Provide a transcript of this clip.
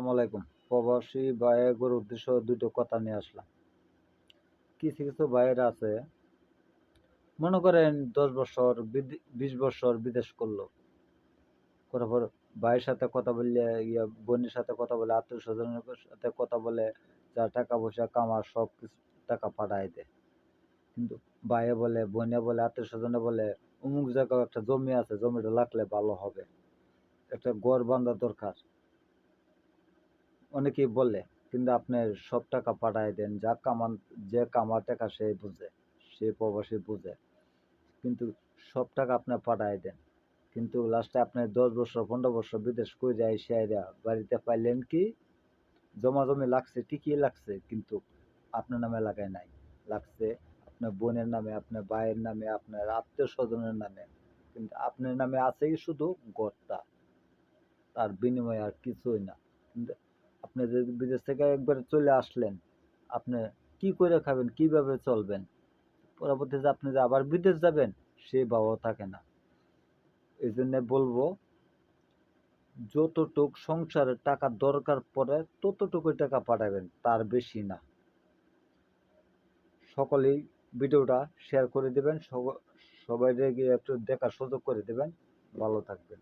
আসসালামু আলাইকুম। প্রবাসী ভাইয়ের উদ্দেশ্য দুটো কথা নিয়ে আসলাম। কিছু কিছু ভাইয়েরা আছে, মনে করেন 10 বছর 20 বছর বিদেশ করলো, করার পর ভাইয়ের সাথে কথা বললে, বোনের সাথে কথা বলে, আত্মীয় স্বজনের সাথে কথা বলে, যা টাকা পয়সা কামা সব কিছু টাকা পাঠায় দেয়। কিন্তু ভাইয়ে বলে, বোনে বলে, আত্মীয় স্বজনে বলে অমুক জায়গায় একটা জমি আছে, জমিটা লাগলে ভালো হবে, একটা ঘর বাঁধা দরকার, অনেকেই বলে। কিন্তু আপনি সব টাকা পাঠায় দেন, যা কামান, যে কামার টাকা সে বুঝে, সে প্রবাসী বুঝে। কিন্তু সব টাকা আপনি পাঠায় দেন, কিন্তু লাস্টে আপনি 10 বছর 15 বছর বিদেশ করে যায় সেরা বাড়িতে পাইলেন কি, জমা জমি লাগছে, ঠিকই লাগছে, কিন্তু আপনার নামে লাগায় নাই, লাগছে আপনার বোনের নামে, আপনার ভাইয়ের নামে, আপনার আত্মীয় স্বজনের নামে। কিন্তু আপনার নামে আছেই শুধু ঘরটা, তার বিনিময়ে আর কিছুই না। কিন্তু আপনি যদি বিদেশ থেকে একবার চলে আসলেন, আপনি কি করে খাবেন, কিভাবে চলবেন? পরবর্তীতে আপনি যে আবার বিদেশ যাবেন, সে ভাবও থাকে না। এই জন্য বলবো, যতটুক সংসারের টাকা দরকার পড়ে ততটুকুই টাকা পাঠাবেন, তার বেশি না। সকলেই ভিডিওটা শেয়ার করে দেবেন, সবাই গিয়ে একটু দেখার সুযোগ করে দেবেন। ভালো থাকবেন।